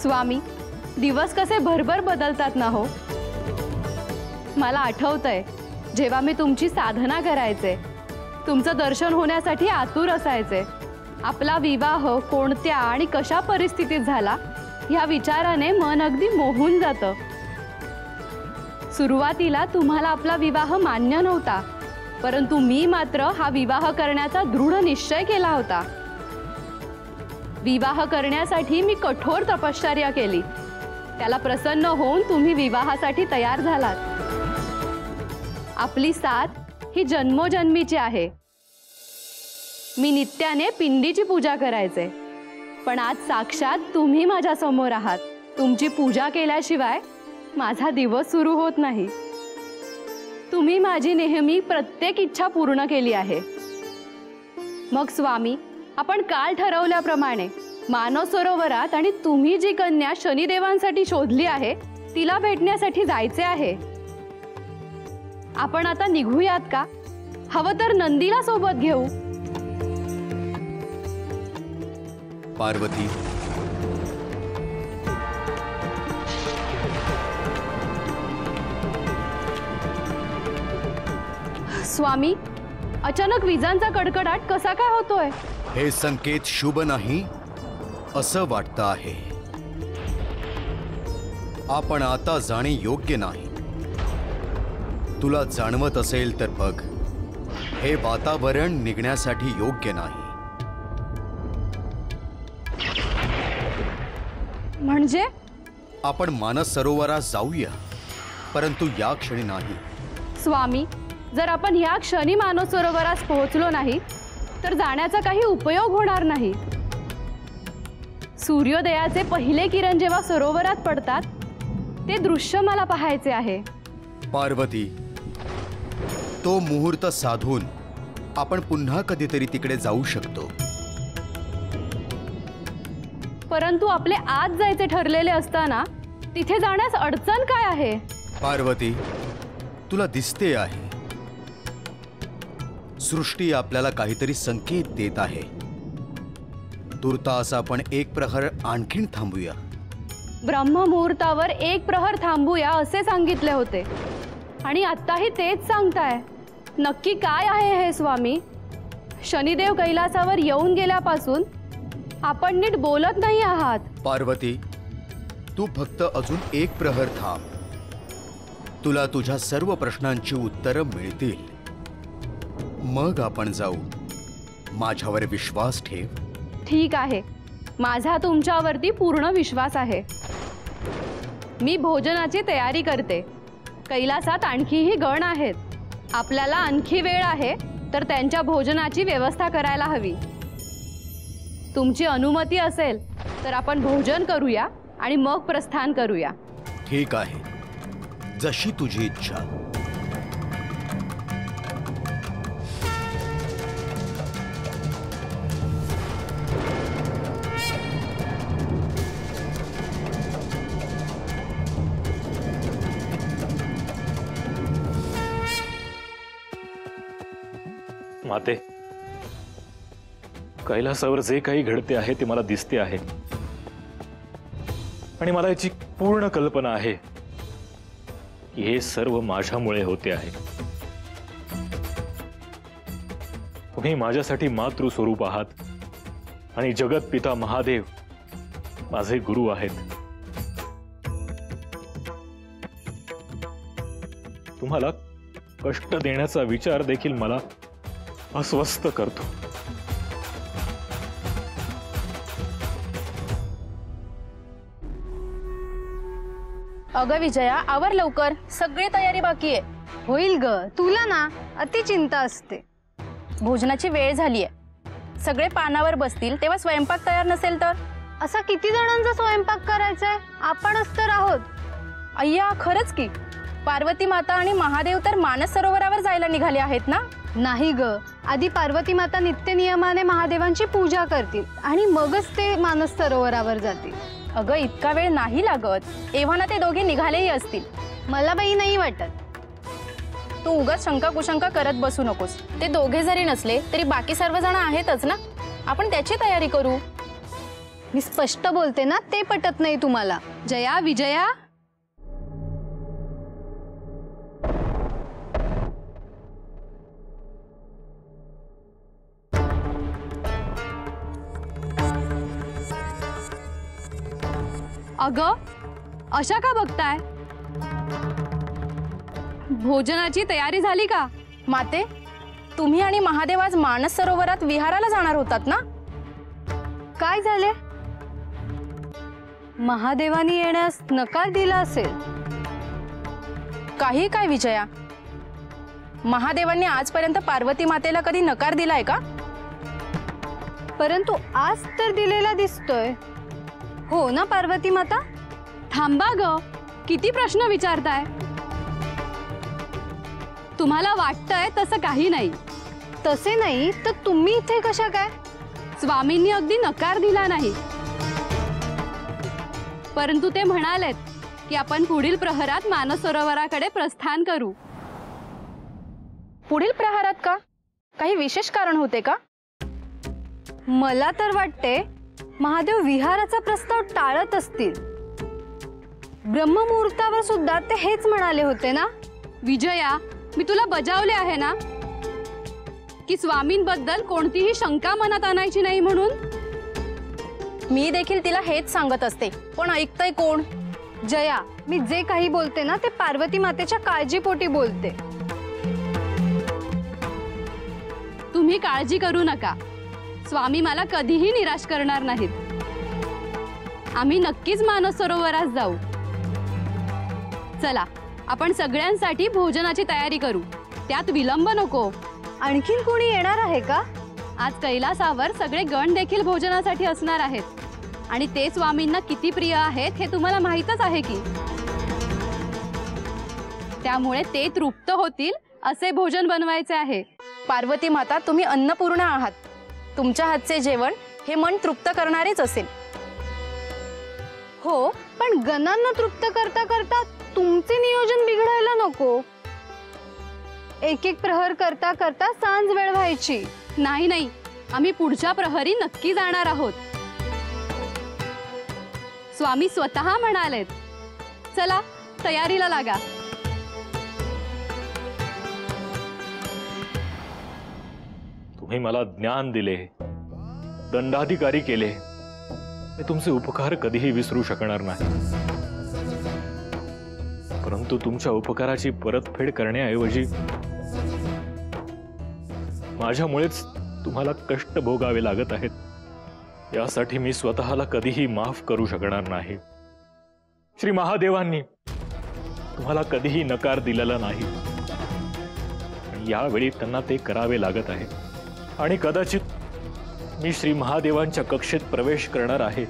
स्वामी, दिवस कसे भरभर बदलतात ना हो। मला आठवतंय जेव्हा मी तुमची साधना करायचे, तुमचं दर्शन होण्यासाठी आतुर असायचे। आपला विवाह कोणत्या आणि कशा परिस्थितीत झाला ह्या विचाराने मन अगदी मोहून जातं। सुरुवातीला तुम्हाला आपला विवाह मान्य नव्हता, परंतु मी मात्र हा विवाह करण्याचा दृढ निश्चय केला होता। विवाह करण्यासाठी मी कठोर तपश्चर्या केली। त्याला प्रसन्न होऊन तुम्ही विवाहासाठी तयार झालात। आपली साथ ही जन्मोजन्मीची आहे। मी नित्याने पिंडीची पूजा करायचे, पण आज साक्षात तुम्ही माझ्या समोर आहात। तुमची पूजा केल्याशिवाय माझा दिवस सुरू होत नाही। तुम्ही माझी नेहमी प्रत्येक इच्छा पूर्ण केली आहे। मग स्वामी, आपण काल ठरवल्याप्रमाणे मानस सरोवरात आणि तुम्ही जी कन्या शनिदेवांसाठी शोधली आहे तिला भेटण्यासाठी जायचे आहे। आपण आता निघूयात का? हवं तर नंदीला सोबत घेऊ। पार्वती, स्वामी, अचानक विजांचा कडकडाट कसा काय होतोय? हे संकेत शुभ नाही असं वाटतं आहे। आपण आता जाणे योग्य नाही। तुला जाणवत असेल तर बघ, हे वातावरण निघण्यासाठी योग्य नाही। म्हणजे आपण मानस सरोवरात जाऊया, परंतु या क्षणी नाही। स्वामी, जर आपण या क्षणी मानस सरोवरास पोहोचलो नाही तर जाण्याचा काही उपयोग होणार नाही। सूर्योदयाचे पहिले किरण जेव्हा सरोवरात पडतात ते दृश्य मला पाहायचे आहे। पार्वती, तो मुहूर्त साधून आपण पुन्हा कधीतरी तिकडे जाऊ शकतो। परंतु आपले आज जायचे ठरलेले असताना तिथे जाण्यास अडचण काय आहे? पार्वती, तुला दिसते आहे, सृष्टी आपल्याला काहीतरी संकेत देत आहे। तुर्तास आपण एक प्रहर आणखीन थांबूया। ब्रह्ममुहूर्तावर एक प्रहर थांबूया असे सांगितले होते, आणि आत्ताही तेच सांगताय। नक्की काय आहे हे स्वामी? शनिदेव कैलासावर येऊन गेल्यापासून आपण नीट बोलत नाही आहात। पार्वती, तू फक्त अजून एक प्रहर थांब। तुला तुझ्या सर्व प्रश्नांची उत्तरं मिळतील, मग आपण जाऊ। माझ्यावर विश्वास ठेव। ठीक आहे, माझा तुमच्यावरती पूर्ण विश्वास आहे। मी भोजनाची तयारी करते। कैलासात आणखीही गण आहेत। आपल्याला आणखी वेळ आहे तर त्यांच्या भोजनाची व्यवस्था करायला हवी। तुमची अनुमती असेल तर आपण भोजन करूया आणि मग प्रस्थान करूया। ठीक आहे, जशी तुझी इच्छा। माते, कैलासावर जे काही घडते आहे ते मला दिसते आहे, आणि मला याची पूर्ण कल्पना आहे की हे सर्व माझ्यामुळे होते आहे। तुम्ही माझ्यासाठी मातृ स्वरूप आहात आणि जगत पिता महादेव माझे गुरु आहेत। तुम्हाला कष्ट देण्याचा विचार देखील मला अस्वस्थ करतो। अगं विजया, आवर लवकर, सगळी तयारी बाकी आहे। होईल ग, तुला ना अति चिंता असते। भोजनाची वेळ झाली आहे। सगळे पानावर बसतील तेव्हा स्वयंपाक तयार नसेल तर? असा किती जणांचा स्वयंपाक करायचा आहे? आपणच तर आहोत। अय्या, खरंच की पार्वती माता आणि महादेव तर मानस सरोवरावर जायला निघाले आहेत ना? नाही ग, आधी पार्वती माता नित्य नियमाने महादेवांची पूजा करतील आणि मगच ते मानस सरोवरावर जातील। अगं, इतका वेळ नाही लागत। एव्हाना ते दोघे निघालेही असतील। मला बाई नाही वाटत। तू उगाच शंका कुशंका करत बसू नकोस। ते दोघे जरी नसले तरी बाकी सर्वजण आहेतच ना, आपण त्याची तयारी करू। मी स्पष्ट बोलते ना, ते पटत नाही तुम्हाला. जया, विजया, अगं अशा का बघताय? भोजनाची तयारी झाली का? माते, तुम्ही आणि महादेव आज मानस सरोवरात विहाराला जाणार होतात ना? काय झाले? महादेवानी येण्यास नकार दिला असेल. काही काय विजया, महादेवांनी आजपर्यंत पार्वती मातेला कधी नकार दिलाय का? परंतु आज तर दिलेला दिसतोय. हो ना पार्वती माता? थांबा ग, किती प्रश्न विचारताय? तुम्हाला वाटतंय तसं काही नाही. तसे नाही तर तुम्ही इथे कशा काय? स्वामींनी अगदी नकार दिला नाही, परंतु ते म्हणालेत की आपण पुढील प्रहरात मानस सरोवराकडे प्रस्थान करू. पुढील प्रहारात का? काही विशेष कारण होते का? मला तर वाटते महादेव विहाराचा प्रस्ताव टाळत असतील. ब्रह्ममुहूर्तावर सुद्धा ते हेच म्हणाले होते ना. विजया, मी तुला बजावले आहे ना की स्वामींबद्दल कोणतीही शंका मनात आणायची नाही म्हणून. मी देखील तिला हेच सांगत असते, पण ऐकतंय कोण? जया, मी जे काही बोलते ना ते पार्वती मातेच्या काळजीपोटी बोलते. तुम्ही काळजी करू नका, स्वामी मला कधीही निराश करणार नाहीत. आम्ही नक्कीच मानस सरोवरात जाऊ. चला, आपण सगळ्यांसाठी भोजनाची तयारी करू, त्यात विलंब नको. आणखीन कोणी येणार आहे का? आज कैलासावर सगळे गण देखील भोजनासाठी असणार आहेत, आणि ते स्वामींना किती प्रिय आहेत हे तुम्हाला माहीतच आहे की. त्यामुळे ते तृप्त होतील असे भोजन बनवायचे आहे. पार्वती माता, तुम्ही अन्नपूर्णा आहात. तुमच्या हातचे जेवण हे मन तृप्त करणारेच असेल. हो, पण गणांना तृप्त करता करता तुमचे नियोजन बिघडायला नको. एक एक प्रहर करता करता सांज वेळ व्हायची. नाही नाही, आम्ही पुढच्या प्रहरी नक्की जाणार आहोत. स्वामी स्वतः म्हणालेत. चला, तयारीला लागा. तुम्ही मला ज्ञान दिले, दंडाधिकारी केले, मी तुमचे उपकार कधीही विसरू शकणार नाही. परंतु तुमच्या उपकाराची परतफेड करण्याऐवजी माझ्यामुळेच तुम्हाला कष्ट भोगावे लागत आहेत. यासाठी मी स्वतःला कधीही माफ करू शकणार नाही. श्री महादेवांनी तुम्हाला कधीही नकार दिलेला नाही, यावेळी त्यांना ते करावे लागत आहे. आणि कदाचित मी श्री महादेवांच्या कक्षेत प्रवेश करणार आहे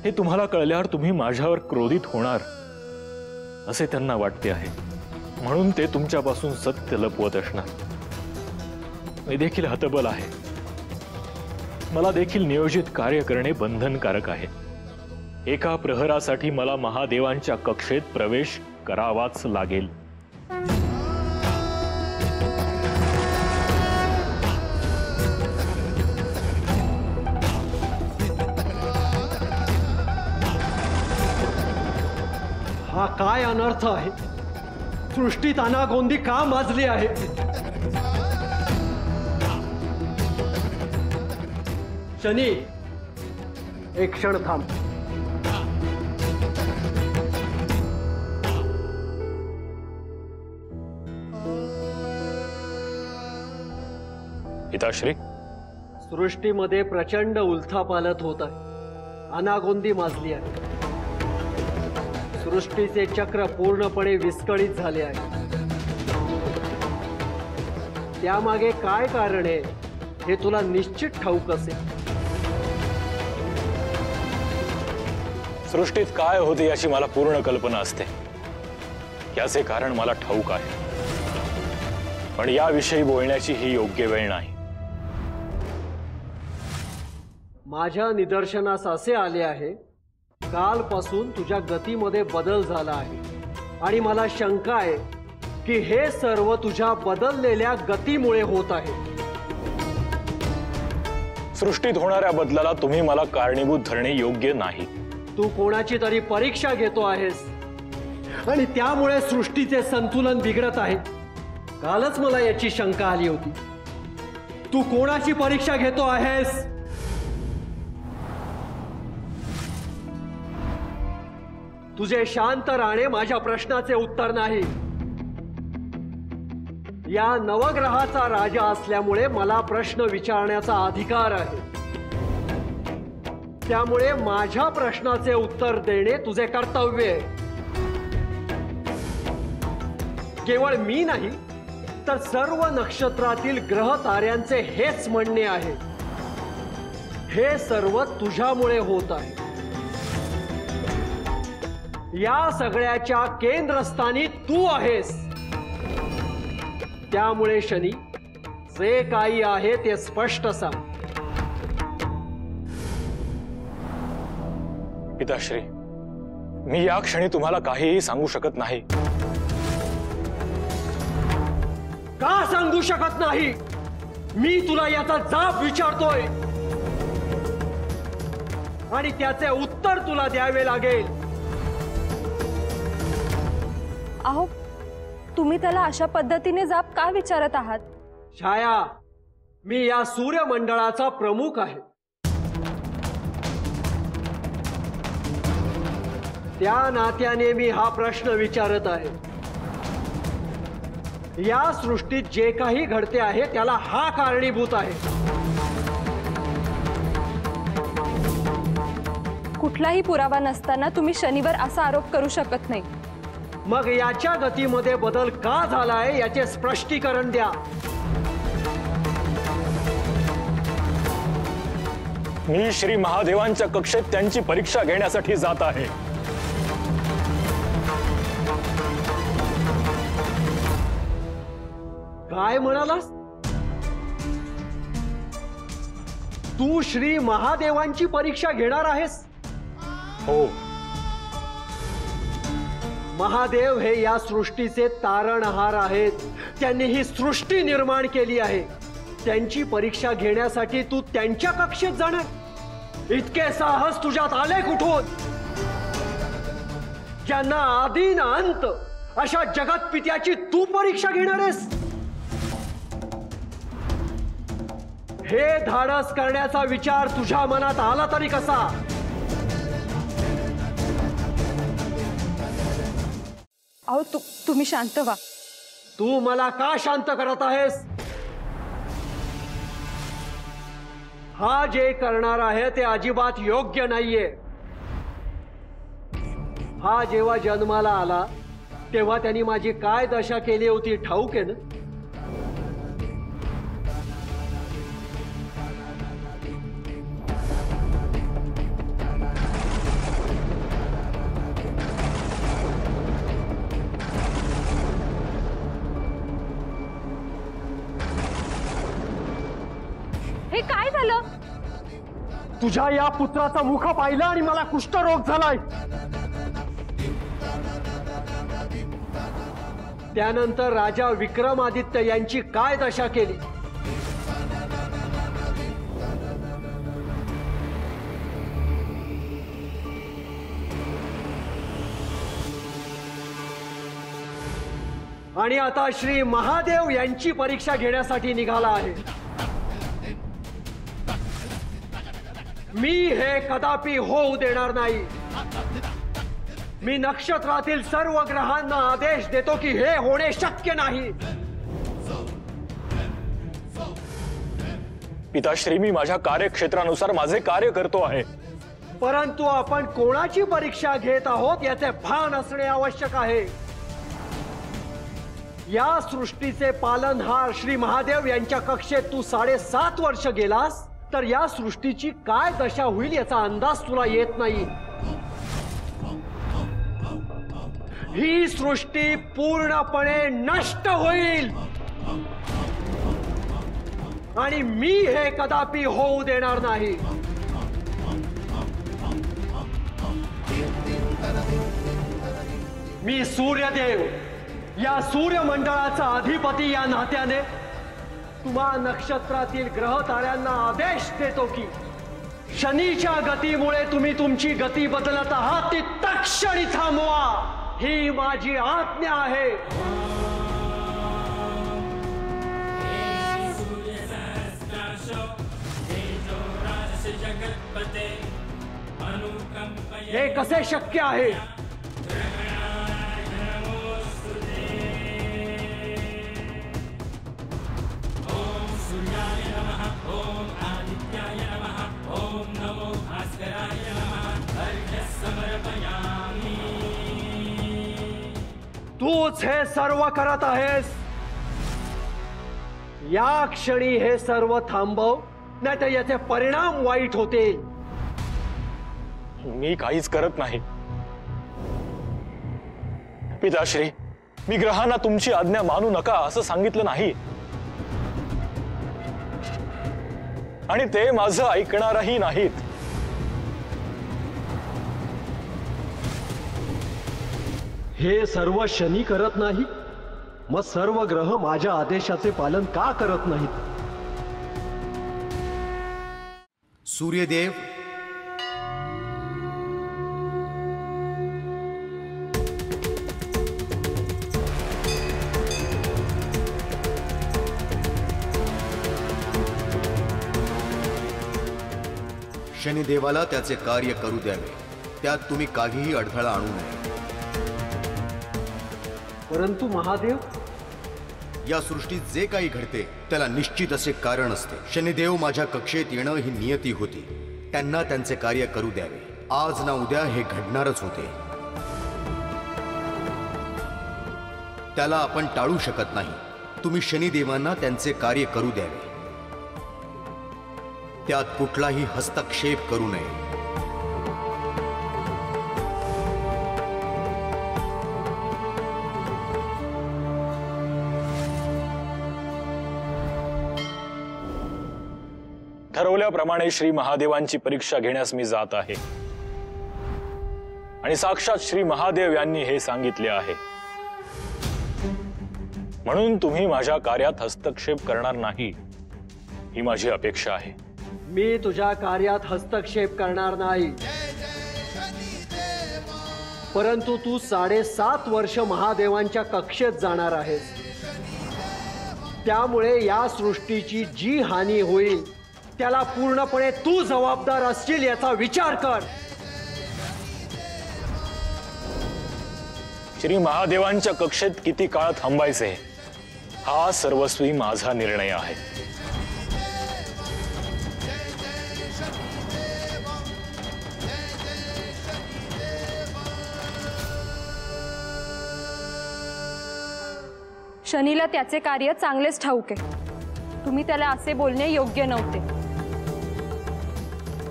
हे तुम्हाला कळल्यावर तुम्ही माझ्यावर क्रोधित होणार असे त्यांना वाटते आहे, म्हणून ते तुमच्यापासून सत्य लपवत असणार. मी देखील हतबल आहे. मला देखील नियोजित कार्य करणे बंधनकारक आहे. एका प्रहरासाठी मला महादेवांच्या कक्षेत प्रवेश करावाच लागेल. हा काय अनर्थ आहे? सृष्टीत अनागोंदी का माजली आहे? शनी, एक क्षण थांब. पिताश्री, सृष्टीमध्ये प्रचंड उलथापालथ होत आहे. अनागोंदी माजली आहे. सृष्टीचे चक्र पूर्णपणे विस्कळीत झाले आहे. त्यामागे काय कारण आहे हे तुला निश्चित ठाऊक असेल. सृष्टीत काय होते याची मला पूर्ण कल्पना असते. याचे कारण मला ठाऊक आहे, पण याविषयी बोलण्याची ही योग्य वेळ नाही. माझ्या निदर्शनास असे आले आहे, कालपासून तुझ्या गतीमध्ये बदल झाला आहे आणि मला शंका आहे की हे सर्व तुझ्या बदललेल्या गतीमुळे होत आहे. सृष्टीत होणाऱ्या बदलाला तुम्ही मला कारणीभूत धरणे योग्य नाही. तू कोणाची तरी परीक्षा घेतो आहेस आणि त्यामुळे सृष्टीचे संतुलन बिघडत आहे. कालच मला याची शंका आली होती. तू कोणाची परीक्षा घेतो आहेस? तुझे शांत राहणे माझ्या प्रश्नाचे उत्तर नाही. या नवग्रहाचा राजा असल्यामुळे मला प्रश्न विचारण्याचा अधिकार आहे. त्यामुळे माझ्या प्रश्नाचे उत्तर देणे तुझे कर्तव्य आहे. केवळ मी नाही तर सर्व नक्षत्रातील ग्रह ताऱ्यांचे हेच म्हणणे आहे. हे सर्व तुझ्यामुळे होत आहे. या सगळ्याच्या केंद्रस्थानी तू आहेस. त्यामुळे शनी, जे काही आहे ते स्पष्ट सांग. पिताश्री, मी या क्षणी तुम्हाला काहीही सांगू शकत नाही. का सांगू शकत नाही? मी तुला याचा जाब विचारतोय आणि त्याचे उत्तर तुला द्यावे लागेल. अहो, तुम्ही त्याला अशा पद्धतीने जाब का विचारत आहात? छाया, मी या सूर्यमंडळाचा प्रमुख आहे. त्या नात्याने मी हा प्रश्न विचारत आहे. या सृष्टीत जे काही घडते आहे त्याला हा कारणीभूत आहे. कुठलाही पुरावा नसताना तुम्ही शनीवर असा आरोप करू शकत नाही. मग याच्या गतीमध्ये बदल का झालाय याचे स्पष्टीकरण द्या. मी श्री महादेवांच्या कक्षेत त्यांची परीक्षा घेण्यासाठी जात आहे. काय म्हणालास? तू श्री महादेवांची परीक्षा घेणार आहेस? हो. महादेव हे या सृष्टीचे तारणहार आहेत. त्यांनी ही सृष्टी निर्माण केली आहे. त्यांची परीक्षा घेण्यासाठी तू त्यांच्या कक्षेत जाणार? इतके साहस तुझ्यात आले कुठून? ज्यांना आदी ना अंत अशा जगतपित्याची तू परीक्षा घेणार आहेस? हे धाडस करण्याचा विचार तुझ्या मनात आला तरी कसा? अहो, तुम्ही शांत व्हा. तू मला का शांत करत आहेस? हा जे करणार आहे ते अजिबात योग्य नाहीये. हा जेव्हा जन्माला आला तेव्हा त्यांनी माझी काय दशा केली होती ठाऊक आहे ना? हे काय झालं? तुझ्या या पुत्राचा मुख पाहिला आणि मला कुष्ठरोग झालाय. त्यानंतर राजा विक्रमादित्य यांची काय दशा केली? आणि आता श्री महादेव यांची परीक्षा घेण्यासाठी निघाला आहे. मी हे कदापि होऊ देणार नाही. मी नक्षत्रातील सर्व ग्रहांना आदेश देतो की हे होणे शक्य नाही. पिताश्री, मी माझ्या कार्यक्षेत्रानुसार माझे कार्य करतो आहे. परंतु आपण कोणाची परीक्षा घेत आहोत याचे भान असणे आवश्यक आहे. या सृष्टीचे पालनहार श्री महादेव यांच्या कक्षेत तू 7.5 वर्ष गेलास तर या सृष्टीची काय दशा होईल याचा अंदाज तुला येत नाही. ही सृष्टी पूर्णपणे नष्ट होईल आणि मी हे कदापि होऊ देणार नाही. मी सूर्यदेव, या सूर्यमंडळाचा अधिपती या नात्याने तुम्हा नक्षत्रातील ग्रह ताऱ्यांना आदेश देतो की शनीच्या गतीमुळे तुम्ही तुमची गती बदलत आहात ती तत्क्षणी थांबवा, ही माझी आज्ञा आहे. हे कसे शक्य आहे? तूच हे सर्व करत आहेस. या क्षणी हे सर्व थांबव, नाही तर याचे परिणाम वाईट होतील. मी काहीच करत नाही पिताश्री. मी ग्रहांना तुमची आज्ञा मानू नका असं सांगितलं नाही, आणि ते माझं ऐकणारही नाहीत. हे सर्व शनी करत नाही, मग सर्व ग्रह माझ्या आदेशाचे पालन का करत नाहीत? सूर्यदेव, शनिदेवाला त्याचे कार्य करू द्यावे, त्यात तुम्ही काहीही अडथळा आणू नये. परंतु महादेव, या सृष्टीत जे काही घडते त्याला निश्चित असे कारण असते. शनिदेव माझ्या कक्षेत येणं ही नियती होती. त्यांना त्यांचे कार्य करू द्यावे. आज ना उद्या हे घडणारच होते. त्याला आपण टाळू शकत नाही. तुम्ही शनिदेवांना त्यांचे कार्य करू द्यावे, त्यात कुठलाही हस्तक्षेप करू नये. ठरवल्याप्रमाणे श्री महादेवांची परीक्षा घेण्यास मी जात आहे, आणि साक्षात श्री महादेव यांनी हे सांगितले आहे. म्हणून तुम्ही माझ्या कार्यात हस्तक्षेप करणार नाही, ही माझी अपेक्षा आहे. मी तुझ्या कार्यात हस्तक्षेप करणार नाही, परंतु तू 7.5 वर्ष महादेवांच्या कक्षेत जाणार आहेस. त्यामुळे या सृष्टीची जी हानी होईल त्याला पूर्णपणे तू जबाबदार असशील याचा विचार कर. श्री महादेवांच्या कक्षेत किती काळ थांबायचे हा सर्वस्वी माझा निर्णय आहे. शनीला त्याचे कार्य चांगलेच ठाऊक आहे. तुम्ही त्याला असे बोलणे योग्य नव्हते.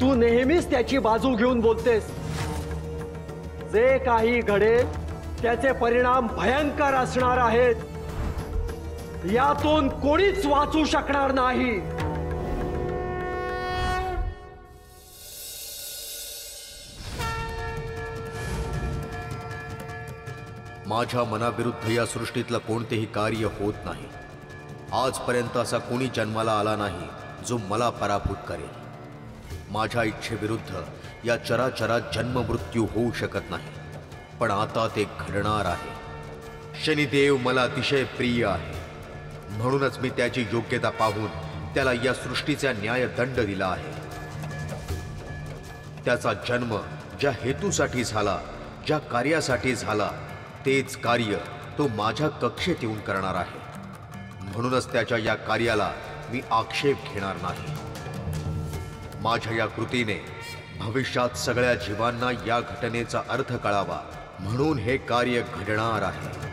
तू नेहमीच त्याची बाजू घेऊन बोलतेस. जे काही घडेल त्याचे परिणाम भयंकर असणार आहेत. यातून कोणीच वाचू शकणार नाही. माझ्या मनाविरुद्ध या सृष्टीतलं कोणतेही कार्य होत नाही. आजपर्यंत असा कोणी जन्माला आला नाही जो मला पराभूत करेल. माझ्या इच्छेविरुद्ध या चराचरात जन्म मृत्यू होऊ शकत नाही, पण आता ते घडणार आहे. शनिदेव मला अतिशय प्रिय आहे, म्हणूनच मी त्याची योग्यता पाहून त्याला या सृष्टीचा न्यायदंड दिला आहे. त्याचा जन्म ज्या हेतूसाठी झाला, ज्या कार्यासाठी झाला, तेच कार्य तो माझ्या कक्षेत येऊन करणार आहे. म्हणूनच त्याच्या या कार्याला मी आक्षेप घेणार नाही. माझ्या या कृतीने भविष्यात सगळ्या जीवांना या घटनेचा अर्थ कळावा, म्हणून हे कार्य घडणार आहे.